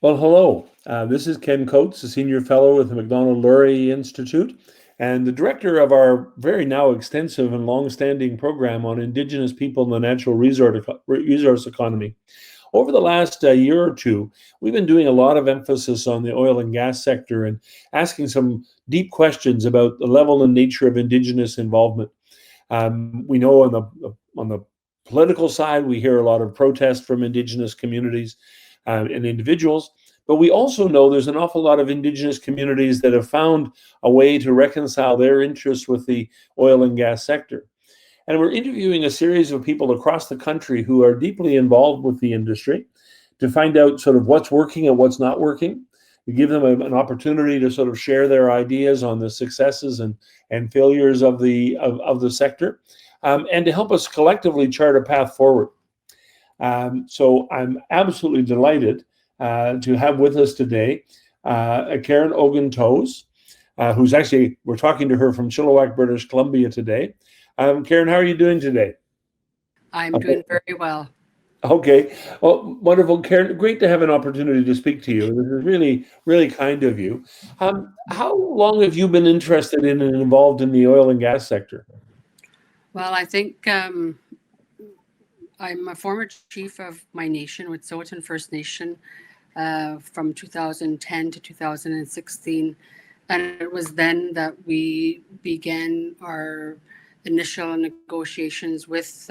Well, hello. This is Ken Coates, a senior fellow with the Macdonald-Laurier Institute and the director of our very now extensive and long-standing program on Indigenous people in the natural resource economy. Over the last year or two, we've been doing a lot of emphasis on the oil and gas sector and asking some deep questions about the level and nature of Indigenous involvement. We know on the political side, we hear a lot of protest from Indigenous communities and individuals, but we also know there's an awful lot of Indigenous communities that have found a way to reconcile their interests with the oil and gas sector. And we're interviewing a series of people across the country who are deeply involved with the industry to find out sort of what's working and what's not working. We give them an opportunity to sort of share their ideas on the successes and failures of the sector, and to help us collectively chart a path forward. So I'm absolutely delighted to have with us today Karen Ogen-Toews, who's actually, we're talking to her from Chilliwack, British Columbia today. Karen, how are you doing today? I'm doing very well. Okay. Well, wonderful, Karen. Great to have an opportunity to speak to you. This is really, really kind of you. How long have you been interested in and involved in the oil and gas sector? Well, I think I'm a former chief of my nation with Sowetan First Nation from 2010 to 2016. And it was then that we began our initial negotiations with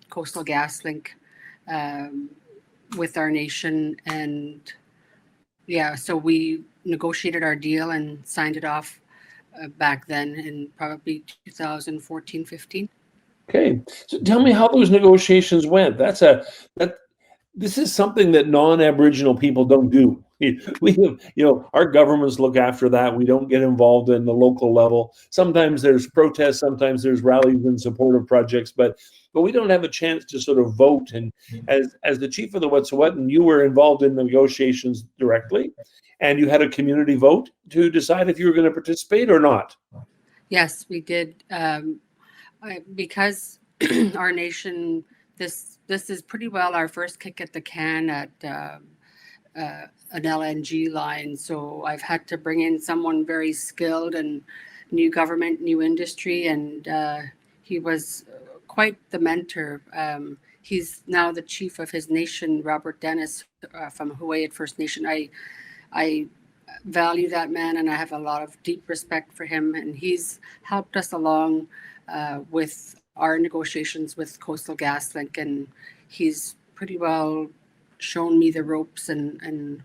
Coastal GasLink with our nation. And yeah, so we negotiated our deal and signed it off back then in probably 2014-15. Okay. So tell me how those negotiations went. This is something that non-Aboriginal people don't do. We have, our governments look after that. We don't get involved in the local level. Sometimes there's protests, sometimes there's rallies in support of projects, but we don't have a chance to sort of vote. And as the chief of the Wet'suwet'en, you were involved in the negotiations directly, and you had a community vote to decide if you were going to participate or not. Yes, we did. Because our nation, this is pretty well our first kick at the can at an LNG line. So I've had to bring in someone very skilled and new government, new industry, and he was quite the mentor. He's now the chief of his nation, Robert Dennis from Hawaiian First Nation. I value that man, and I have a lot of deep respect for him, and he's helped us along with our negotiations with Coastal GasLink, and he's pretty well shown me the ropes and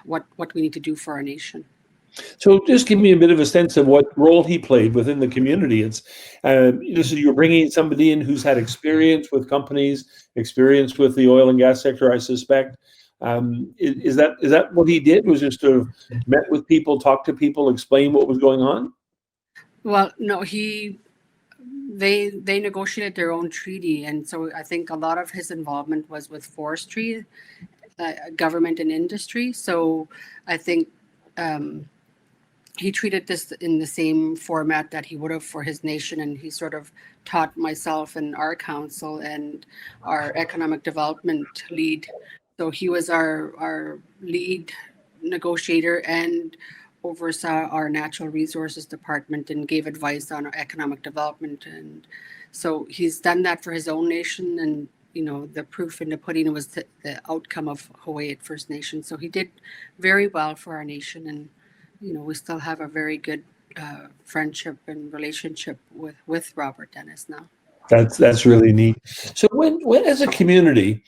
what we need to do for our nation. So just give me a bit of a sense of what role he played within the community. It's so you're bringing somebody in who's had experience with companies, experience with the oil and gas sector, I suspect. Is that what he did? Was just sort of met with people, talked to people, explain what was going on? Well, no, they negotiated their own treaty, and so I think a lot of his involvement was with forestry, government, and industry. So I think he treated this in the same format that he would have for his nation, and he sort of taught myself and our council and our economic development lead. So he was our lead negotiator and oversaw our natural resources department and gave advice on our economic development. And so he's done that for his own nation, and the proof in the pudding was the outcome of Hawaii at First Nation. So he did very well for our nation, and we still have a very good friendship and relationship with Robert Dennis now. That's really neat. So when as a community,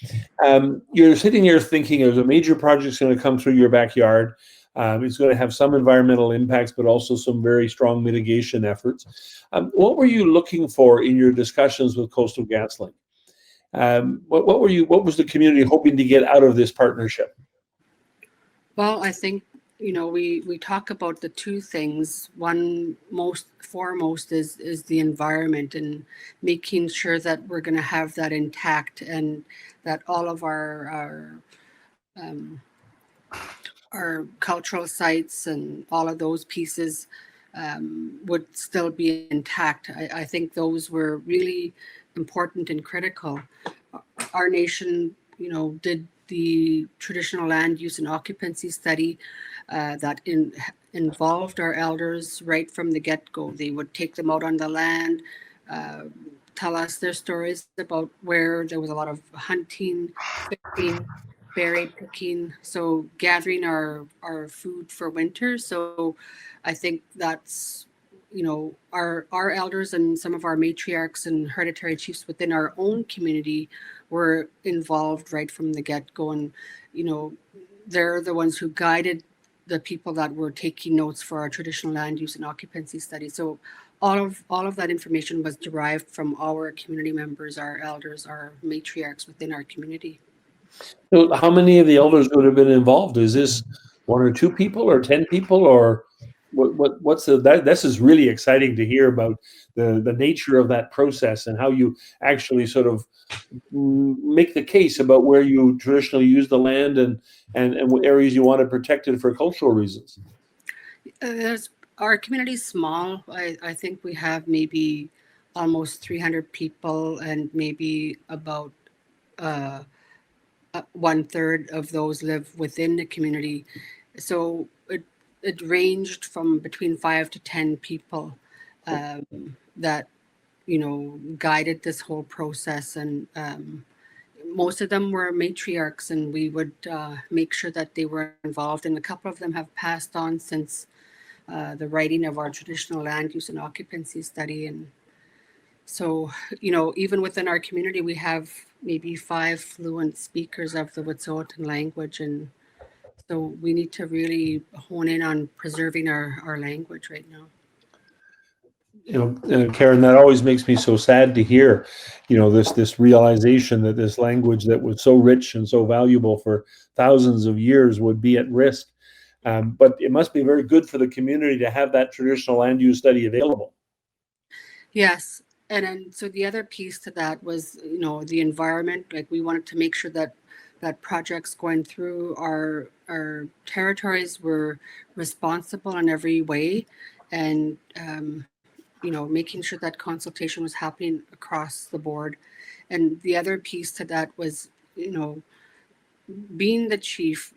you're sitting here thinking there's a major project's going to come through your backyard. It's going to have some environmental impacts, but also some very strong mitigation efforts. What were you looking for in your discussions with Coastal GasLink? What was the community hoping to get out of this partnership? Well, I think we talk about the two things. One most foremost is the environment and making sure that we're going to have that intact, and that all of our cultural sites and all of those pieces would still be intact. I think those were really important and critical. Our nation, did the traditional land use and occupancy study that involved our elders right from the get-go. They would take them out on the land, uh, tell us their stories about where there was a lot of hunting, fishing, berry picking, so gathering our food for winter. So I think that's, our elders and some of our matriarchs and hereditary chiefs within our own community were involved right from the get-go, and they're the ones who guided the people that were taking notes for our traditional land use and occupancy study. So all of that information was derived from our community members, our elders, our matriarchs within our community. So how many of the elders would have been involved? Is this one or two people or 10 people, or what's this is really exciting to hear about the nature of that process and how you actually sort of make the case about where you traditionally use the land and what areas you want it protected for cultural reasons. Our community is small. I think we have maybe almost 300 people, and maybe about uh, 1/3 of those live within the community. So it ranged from between 5 to 10 people that guided this whole process, and most of them were matriarchs, and we would make sure that they were involved. And a couple of them have passed on since the writing of our traditional land use and occupancy study. And so, even within our community, we have maybe 5 fluent speakers of the Wet'suwet'en language. And so we need to really hone in on preserving our language right now. Karen, that always makes me so sad to hear, this realization that this language that was so rich and so valuable for thousands of years would be at risk. But it must be very good for the community to have that traditional land use study available. Yes. And then, so the other piece to that was, the environment. Like, we wanted to make sure that projects going through our territories were responsible in every way, and making sure that consultation was happening across the board. And the other piece to that was, being the chief,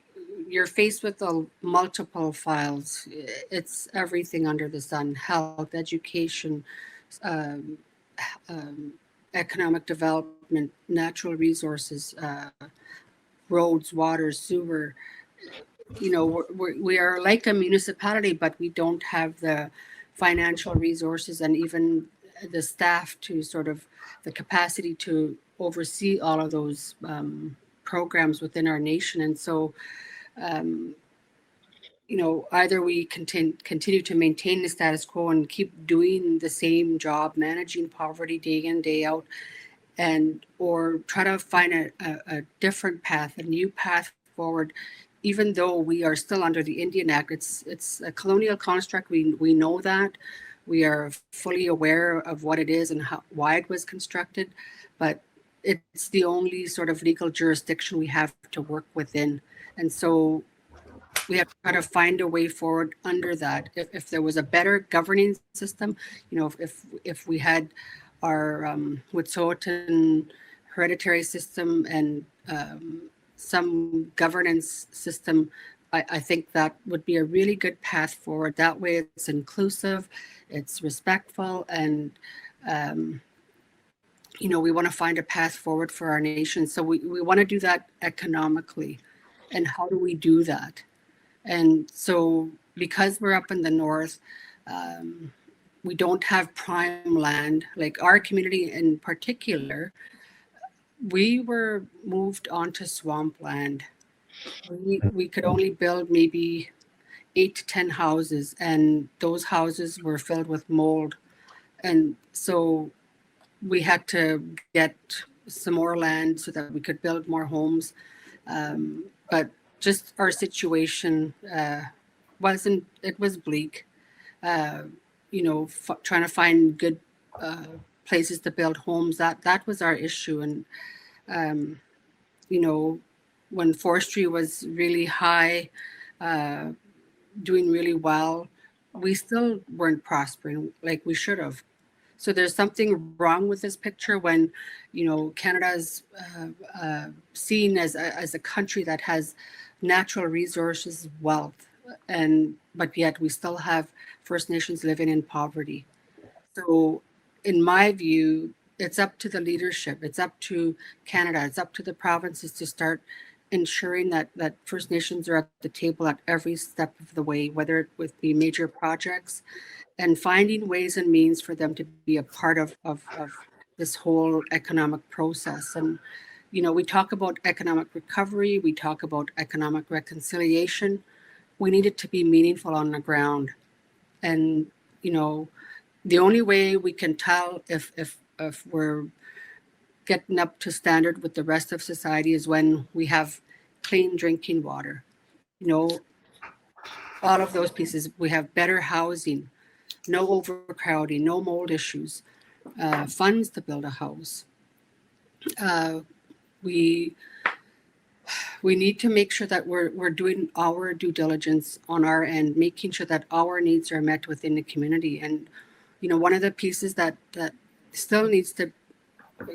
you're faced with multiple files. It's everything under the sun: health, education, um, economic development, natural resources, roads, water, sewer. We are like a municipality, but we don't have the financial resources and even the staff to sort of the capacity to oversee all of those programs within our nation. And so, either we continue to maintain the status quo and keep doing the same job, managing poverty day in, day out, or try to find a different path, a new path forward. Even though we are still under the Indian Act, it's a colonial construct. We know that. We are fully aware of what it is and why it was constructed, but it's the only sort of legal jurisdiction we have to work within. And so we have to try to find a way forward under that. If there was a better governing system, if we had our Wet'suwet'en hereditary system and some governance system, I think that would be a really good path forward. That way it's inclusive, it's respectful, and we want to find a path forward for our nation. So we want to do that economically. And how do we do that? And so, because we're up in the north, we don't have prime land. Like our community in particular, we were moved onto swampland. We could only build maybe 8 to 10 houses, and those houses were filled with mold. And so we had to get some more land so that we could build more homes. But just our situation it was bleak. Trying to find good places to build homes, that was our issue. And when forestry was really high, doing really well, we still weren't prospering like we should have. So there's something wrong with this picture when, Canada is seen as a country that has natural resources, wealth, but yet we still have First Nations living in poverty. So, in my view, it's up to the leadership, it's up to Canada, it's up to the provinces to start ensuring that First Nations are at the table at every step of the way, whether it would be major projects and finding ways and means for them to be a part of this whole economic process. And, we talk about economic recovery, we talk about economic reconciliation. We need it to be meaningful on the ground. And, the only way we can tell if we're getting up to standard with the rest of society is when we have clean drinking water. All of those pieces. We have better housing, no overcrowding, no mold issues, funds to build a house. We need to make sure that we're doing our due diligence on our end, making sure that our needs are met within the community. And one of the pieces that still needs to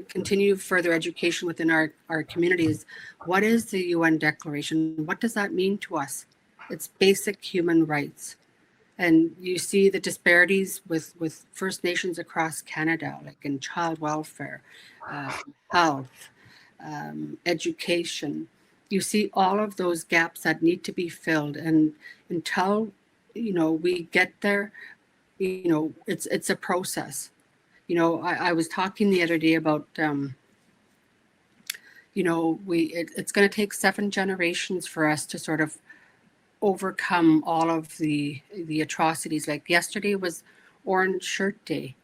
continue further education within our community is, what is the UN Declaration? What does that mean to us? It's basic human rights. And you see the disparities with First Nations across Canada, like in child welfare, health, education. You see all of those gaps that need to be filled. And until, we get there, it's a process. I was talking the other day about, it's going to take 7 generations for us to sort of overcome all of the atrocities. Like yesterday was Orange Shirt Day.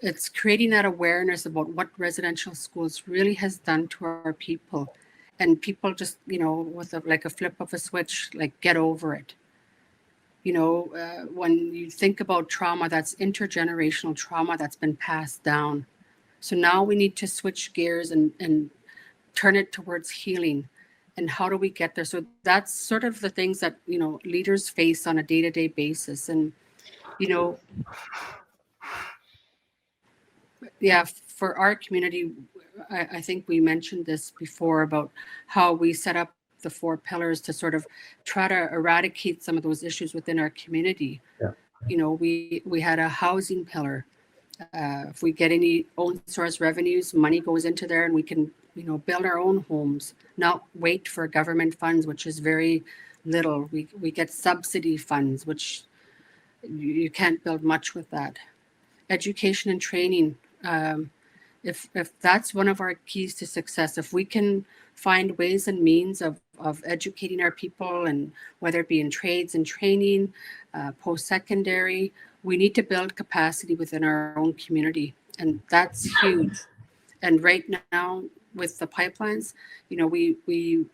It's creating that awareness about what residential schools really has done to our people, and people just with a flip of a switch, like, get over it. When you think about trauma, that's intergenerational trauma that's been passed down. So now we need to switch gears and turn it towards healing. And how do we get there? So that's sort of the things that, leaders face on a day-to-day basis. And, yeah, for our community, I think we mentioned this before about how we set up the 4 pillars to sort of try to eradicate some of those issues within our community. Yeah. We had a housing pillar. If we get any own source revenues, money goes into there and we can, build our own homes, not wait for government funds, which is very little. We get subsidy funds, which you can't build much with that. Education and training. If that's one of our keys to success, if we can find ways and means of educating our people, and whether it be in trades and training, post-secondary, we need to build capacity within our own community. And that's huge. And right now with the pipelines, we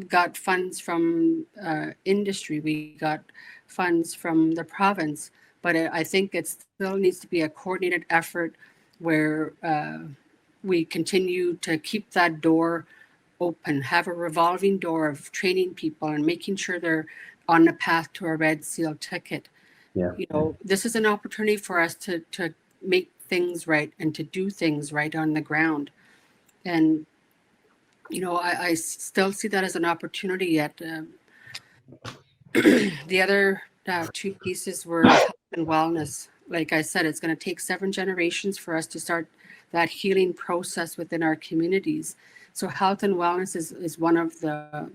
got funds from industry, we got funds from the province, but I think it still needs to be a coordinated effort where we continue to keep that door open, have a revolving door of training people and making sure they're on the path to a red seal ticket. Yeah. This is an opportunity for us to make things right and to do things right on the ground. And, I still see that as an opportunity yet. The other 2 pieces were health and wellness. Like I said, it's going to take 7 generations for us to start that healing process within our communities. So health and wellness is one of the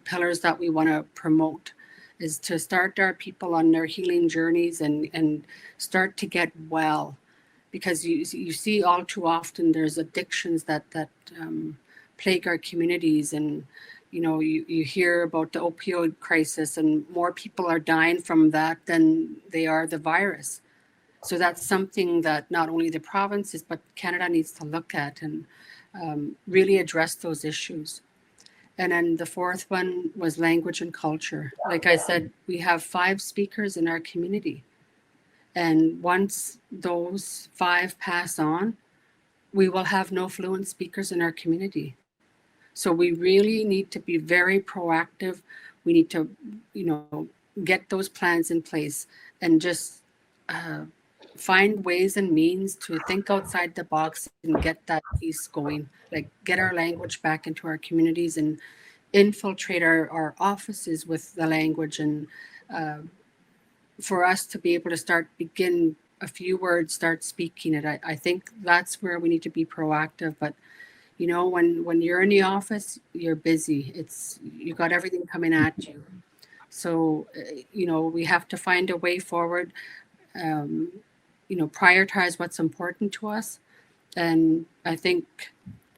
pillars that we want to promote, is to start our people on their healing journeys and start to get well. Because you see all too often there's addictions that plague our communities, and you hear about the opioid crisis, and more people are dying from that than they are the virus. So that's something that not only the provinces but Canada needs to look at and really address those issues. And then the 4th one was language and culture. Like I said, we have 5 speakers in our community. And once those 5 pass on, we will have no fluent speakers in our community. So we really need to be very proactive. We need to, get those plans in place and just find ways and means to think outside the box and get that piece going, like get our language back into our communities and infiltrate our offices with the language, and for us to be able to begin a few words, start speaking it. I think that's where we need to be proactive. But you know, when you're in the office, you're busy. You got everything coming at you. So you know, we have to find a way forward. Um, you know, prioritize what's important to us. And I think,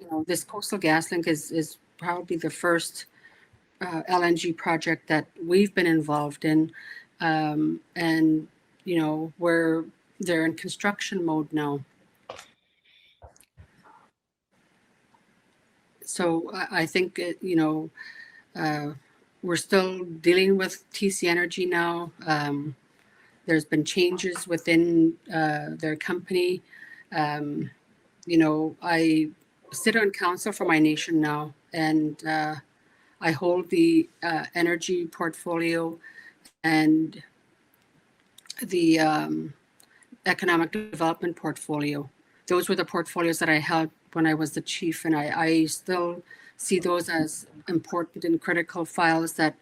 you know, this Coastal GasLink is probably the first LNG project that we've been involved in. And, you know, they're in construction mode now. So I think, you know, we're still dealing with TC Energy now. There's been changes within their company. Um, you know, I sit on council for my nation now, and I hold the energy portfolio and the economic development portfolio. Those were the portfolios that I held when I was the chief, and I still see those as important and critical files that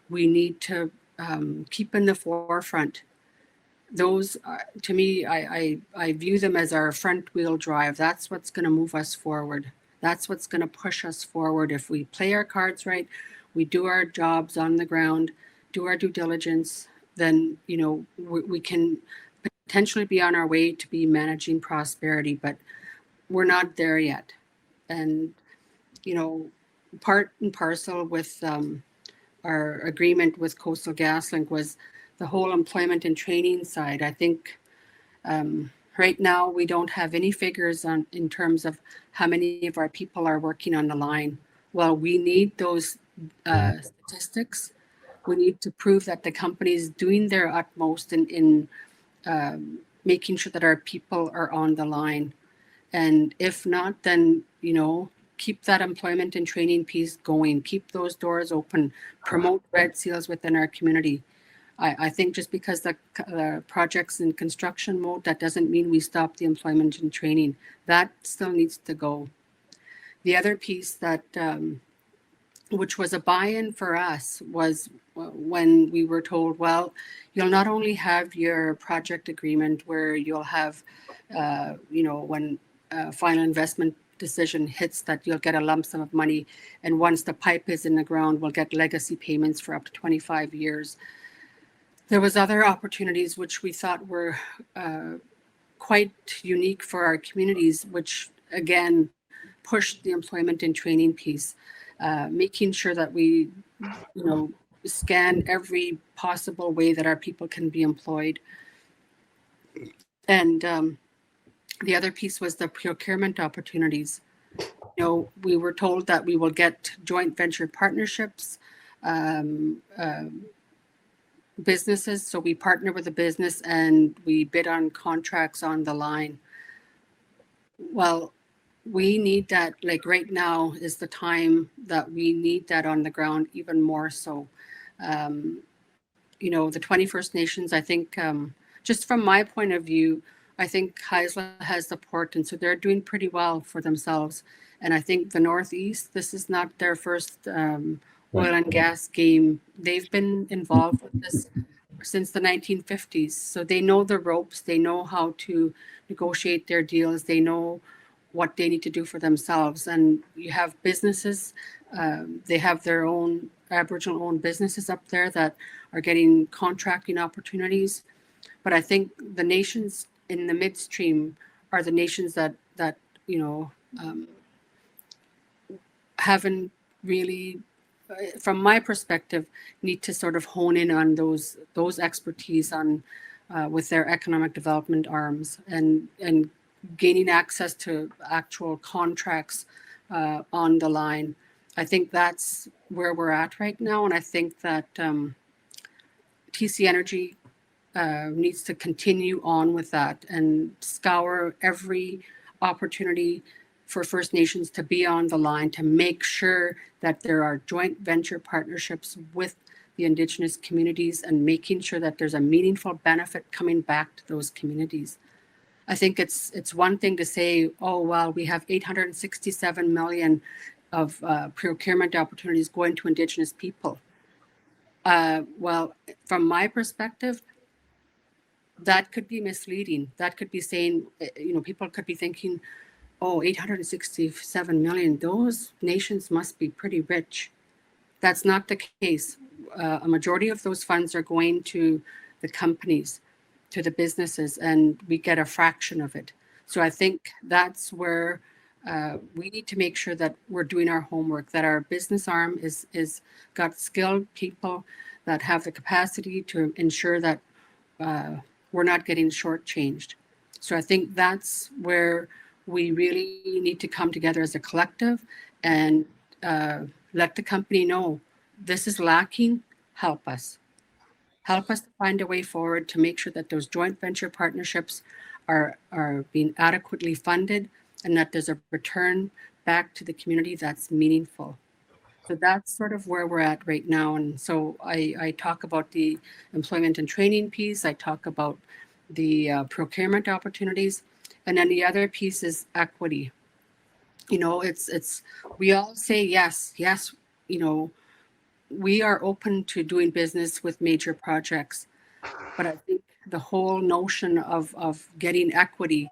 we need to keep in the forefront. Those to me, I view them as our front wheel drive. That's what's going to move us forward. That's what's going to push us forward. If we play our cards right, we do our jobs on the ground, do our due diligence, then, you know, we can potentially be on our way to be managing prosperity, but we're not there yet. And, you know, part and parcel with our agreement with Coastal GasLink was the whole employment and training side. I think right now we don't have any figures in terms of how many of our people are working on the line. Well, we need those statistics. We need to prove that the company is doing their utmost in making sure that our people are on the line. And if not, then, you know, keep that employment and training piece going, keep those doors open, promote red seals within our community. I think just because the project's in construction mode, that doesn't mean we stop the employment and training. That still needs to go. The other piece that, which was a buy-in for us, was when we were told, well, you'll not only have your project agreement where you'll have, you know, when final investment decision hits, that you'll get a lump sum of money. And once the pipe is in the ground, we'll get legacy payments for up to 25 years. There was other opportunities which we thought were quite unique for our communities, which again pushed the employment and training piece, making sure that we, you know, scan every possible way that our people can be employed. And the other piece was the procurement opportunities. You know, we were told that we will get joint venture partnerships, businesses. So we partner with a business and we bid on contracts on the line. Well, we need that. Like right now is the time that we need that on the ground even more so. You know, the 21st Nations, I think, just from my point of view, I think Haisla has the port, and so they're doing pretty well for themselves. And I think the Northeast, this is not their first oil and gas game. They've been involved with this since the 1950s. So they know the ropes, they know how to negotiate their deals, they know what they need to do for themselves. And you have businesses, they have their own Aboriginal owned businesses up there that are getting contracting opportunities. But I think the nations in the midstream are the nations that you know, haven't really, from my perspective, need to sort of hone in on those expertise on with their economic development arms and gaining access to actual contracts on the line. I think that's where we're at right now, and I think that TC Energy needs to continue on with that and scour every opportunity for First Nations to be on the line, to make sure that there are joint venture partnerships with the Indigenous communities and making sure that there's a meaningful benefit coming back to those communities. I think it's one thing to say, oh, well, we have 867 million of procurement opportunities going to Indigenous people. Well, from my perspective, that could be misleading. That could be saying, people could be thinking, oh, 867 million, those nations must be pretty rich. That's not the case. A majority of those funds are going to the companies, to the businesses, and we get a fraction of it. So I think that's where we need to make sure that we're doing our homework, that our business arm is got skilled people that have the capacity to ensure that we're not getting shortchanged. So I think that's where we really need to come together as a collective and let the company know this is lacking. Help us. Help us to find a way forward to make sure that those joint venture partnerships are being adequately funded and that there's a return back to the community that's meaningful. So that's sort of where we're at right now. And so I talk about the employment and training piece. I talk about the procurement opportunities. And then the other piece is equity. It's we all say yes, we are open to doing business with major projects. But I think the whole notion of getting equity,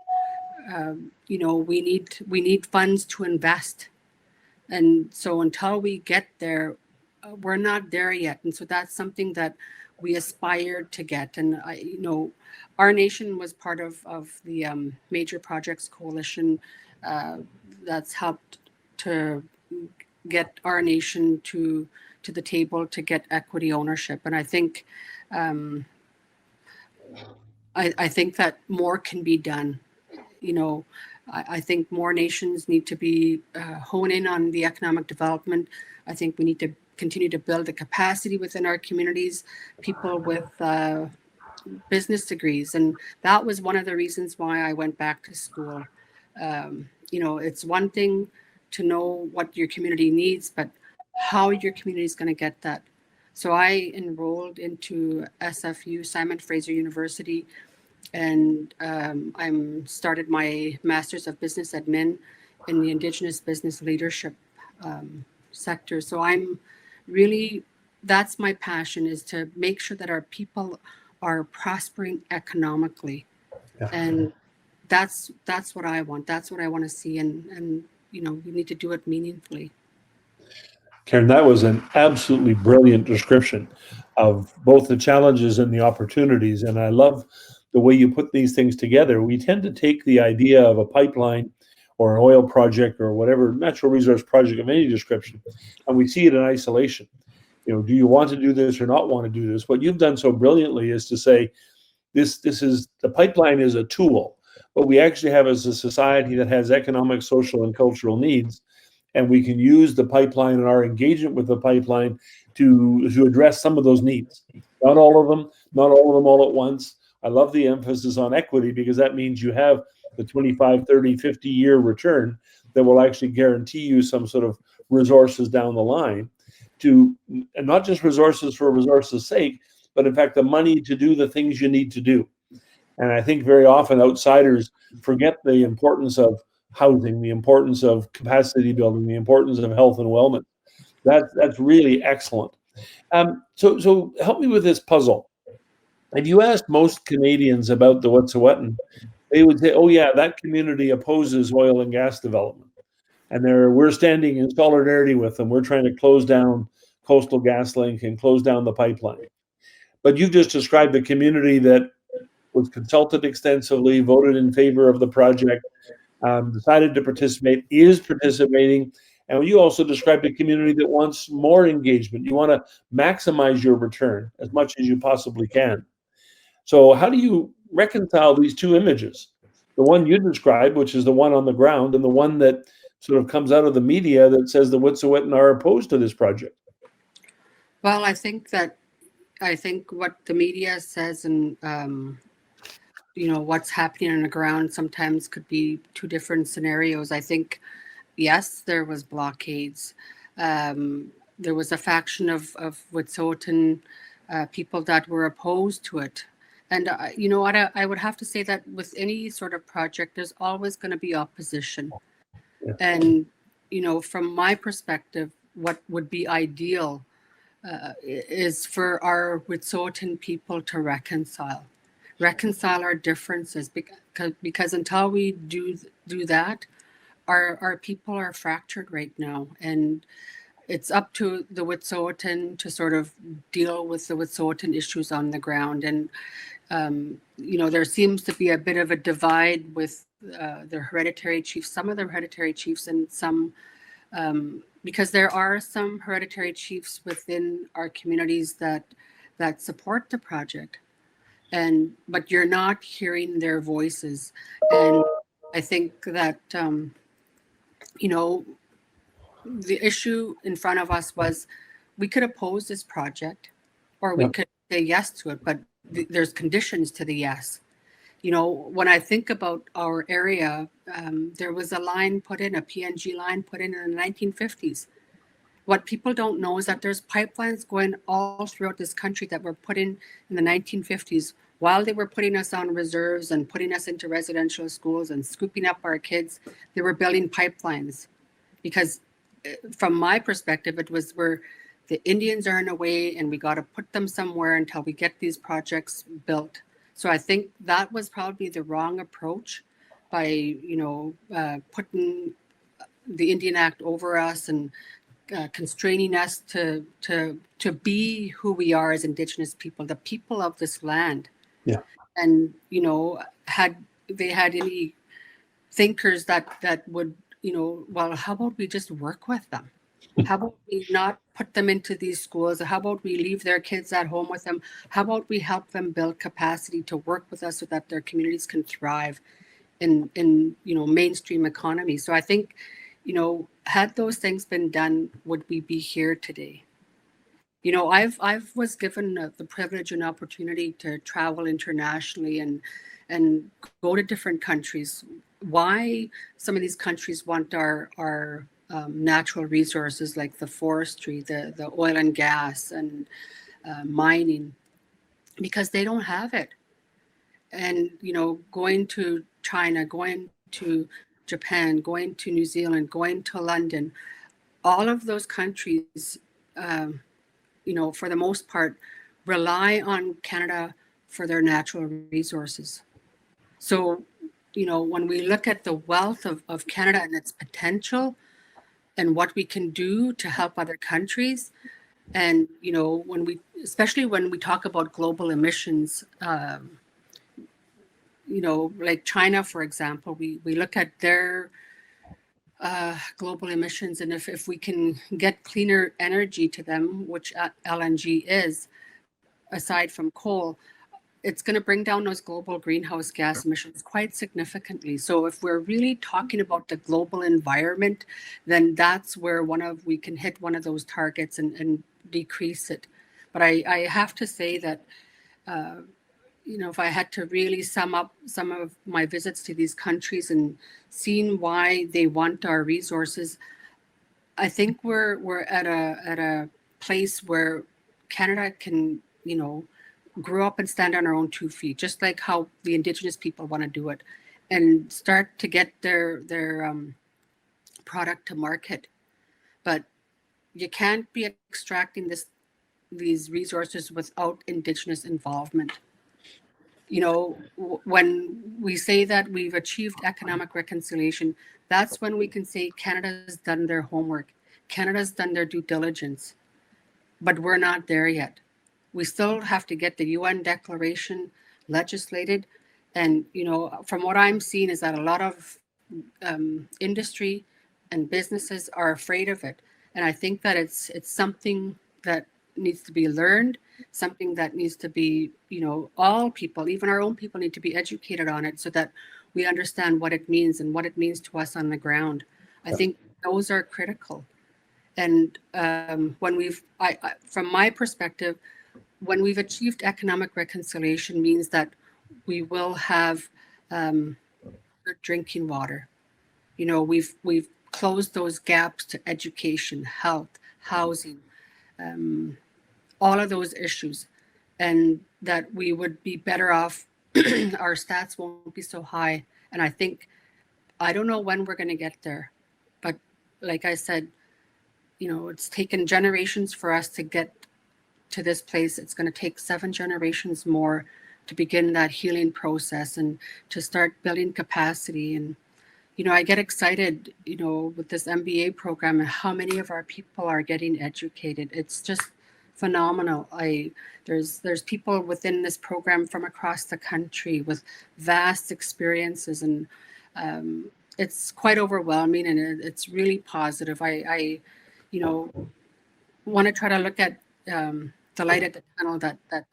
we need funds to invest. And so until we get there, we're not there yet. And so that's something that we aspire to get. And our nation was part of the Major Projects Coalition that's helped to get our nation to the table to get equity ownership. And I think I think that more can be done. I think more nations need to be hone in on the economic development. I think we need to continue to build the capacity within our communities, people with business degrees. And that was one of the reasons why I went back to school. It's one thing to know what your community needs, but how your community is going to get that. So I enrolled into SFU, Simon Fraser University, and I'm started my Master's of Business Admin in the Indigenous business leadership sector. So I'm really, that's my passion, is to make sure that our people are prospering economically. Yeah. And that's what I want. That's what I want to see. And we need to do it meaningfully. Karen, that was an absolutely brilliant description of both the challenges and the opportunities. And I love the way you put these things together. We tend to take the idea of a pipeline or an oil project or whatever natural resource project of any description, and we see it in isolation. Do you want to do this or not want to do this? What you've done so brilliantly is to say this is the pipeline is a tool, but we actually have as a society that has economic, social, and cultural needs. And we can use the pipeline and our engagement with the pipeline to address some of those needs. Not all of them all at once. I love the emphasis on equity because that means you have the 25, 30, 50-year return that will actually guarantee you some sort of resources down the line and not just resources for resources' sake, but in fact the money to do the things you need to do. And I think very often outsiders forget the importance of housing, the importance of capacity building, the importance of health and wellness. That's really excellent. So help me with this puzzle. If you asked most Canadians about the Wet'suwet'en, they would say, "Oh yeah, that community opposes oil and gas development, and we're standing in solidarity with them. We're trying to close down Coastal GasLink and close down the pipeline." But you've just described the community that was consulted extensively, voted in favor of the project, decided to participate, is participating. And you also described a community that wants more engagement. You want to maximize your return as much as you possibly can. So how do you reconcile these two images? The one you described, which is the one on the ground, and the one that sort of comes out of the media that says the Wet'suwet'en are opposed to this project. Well, I think what the media says and what's happening on the ground sometimes could be two different scenarios. I think, yes, there was blockades. There was a faction of Wet'suwet'en people that were opposed to it. And you know what, I would have to say that with any sort of project, there's always going to be opposition. Yeah. And, you know, from my perspective, what would be ideal is for our Wet'suwet'en people to reconcile our differences, because until we do that, our people are fractured right now. And it's up to the Wet'suwet'en to sort of deal with the Wet'suwet'en issues on the ground. And you know, there seems to be a bit of a divide with the hereditary chiefs, some of the hereditary chiefs, and some, because there are some hereditary chiefs within our communities that support the project, but you're not hearing their voices. And I think that you know, the issue in front of us was we could oppose this project, or we could say yes to it, but there's conditions to the yes. You know, when I think about our area, there was a line put in, a PNG line put in the 1950s. What people don't know is that there's pipelines going all throughout this country that were put in the 1950s while they were putting us on reserves and putting us into residential schools and scooping up our kids. They were building pipelines because, from my perspective, it was where the Indians are in a way, and we got to put them somewhere until we get these projects built. So I think that was probably the wrong approach by, you know, putting the Indian Act over us and constraining us to be who we are as Indigenous people, the people of this land. Yeah. And, you know, had they had any thinkers that would, you know, well, how about we just work with them? How about we not put them into these schools? How about we leave their kids at home with them? How about we help them build capacity to work with us so that their communities can thrive in you know, mainstream economy? So I think, you know, had those things been done, would we be here today? You know, I've was given the privilege and opportunity to travel internationally and go to different countries. Why some of these countries want our natural resources like the forestry, the oil and gas, and mining, because they don't have it. And, you know, going to China, going to Japan, going to New Zealand, going to London, all of those countries, you know, for the most part, rely on Canada for their natural resources. So, you know, when we look at the wealth of Canada and its potential and what we can do to help other countries, and, you know, especially when we talk about global emissions, you know, like China, for example, we look at their global emissions, and if we can get cleaner energy to them, which LNG is, aside from coal, it's going to bring down those global greenhouse gas emissions quite significantly. So if we're really talking about the global environment, then that's where we can hit one of those targets and decrease it. But I have to say that, you know, if I had to really sum up some of my visits to these countries and seeing why they want our resources, I think we're at a place where Canada can, you know, grow up and stand on our own 2 feet, just like how the Indigenous people want to do it, and start to get their product to market. But you can't be extracting these resources without Indigenous involvement. You know, when we say that we've achieved economic reconciliation, that's when we can say Canada's done their homework, Canada's done their due diligence, but we're not there yet. We still have to get the UN declaration legislated. And, you know, from what I'm seeing is that a lot of industry and businesses are afraid of it. And I think that it's something that needs to be learned, something that needs to be, you know, all people, even our own people, need to be educated on it so that we understand what it means and what it means to us on the ground. I think those are critical. And when from my perspective, when we've achieved economic reconciliation means that we will have drinking water. You know, we've closed those gaps to education, health, housing, all of those issues. and that we would be better off. Our stats won't be so high. And I don't know when we're going to get there. But like I said, it's taken generations for us to get to this place. It's going to take 7 generations more to begin that healing process and to start building capacity. And, I get excited, with this MBA program and how many of our people are getting educated. It's just phenomenal. There's people within this program from across the country with vast experiences, and it's quite overwhelming, and it's really positive. I want to try to look at the light at the tunnel that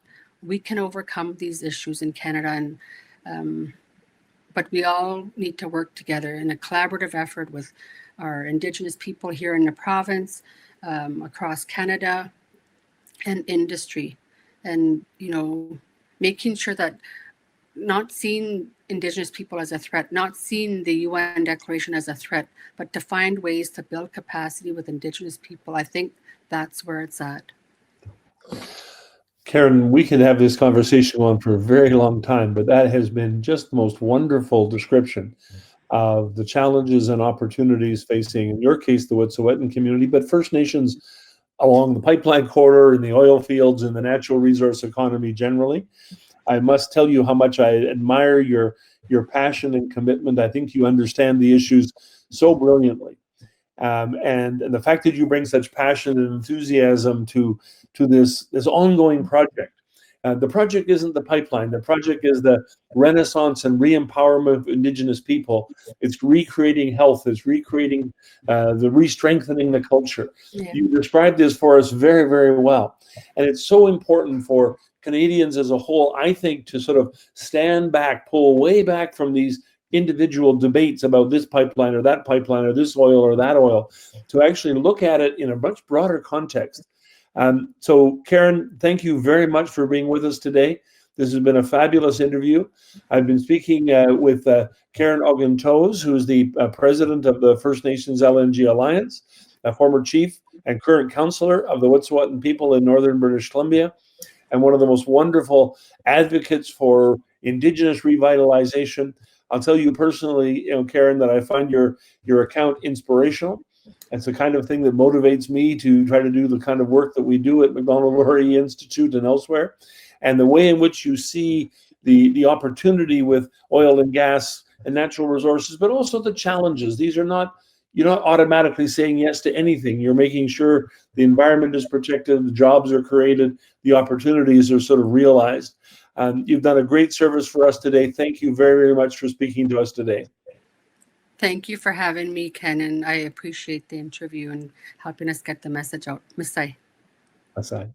we can overcome these issues in Canada, and but we all need to work together in a collaborative effort with our Indigenous people here in the province, across Canada, and industry, and making sure that not seeing Indigenous people as a threat, not seeing the UN Declaration as a threat, but to find ways to build capacity with Indigenous people. I think that's where it's at. Karen, we could have this conversation on for a very long time, but that has been just the most wonderful description of the challenges and opportunities facing, in your case, the Wet'suwet'en community, but First Nations along the pipeline corridor, in the oil fields, in the natural resource economy generally. I must tell you how much I admire your passion and commitment. I think you understand the issues so brilliantly. And the fact that you bring such passion and enthusiasm to this ongoing project. The project isn't the pipeline. The project is the renaissance and re-empowerment of Indigenous people. It's recreating health. It's recreating the re-strengthening the culture. Yeah. You described this for us very, very well. And it's so important for Canadians as a whole, I think, to sort of stand back, pull way back from these individual debates about this pipeline or that pipeline or this oil or that oil, to actually look at it in a much broader context. So Karen, thank you very much for being with us today. This has been a fabulous interview. I've been speaking with Karen Ogen-Toews, who is the president of the First Nations LNG Alliance, a former chief and current councillor of the Wet'suwet'en people in northern British Columbia, and one of the most wonderful advocates for Indigenous revitalization. I'll tell you personally, Karen, that I find your account inspirational. It's the kind of thing that motivates me to try to do the kind of work that we do at Macdonald-Laurier Institute and elsewhere. And the way in which you see the opportunity with oil and gas and natural resources, but also the challenges. You're not automatically saying yes to anything. You're making sure the environment is protected, the jobs are created, the opportunities are sort of realized. You've done a great service for us today. Thank you very, very much for speaking to us today. Thank you for having me, Ken, and I appreciate the interview and helping us get the message out. Masai. Masai.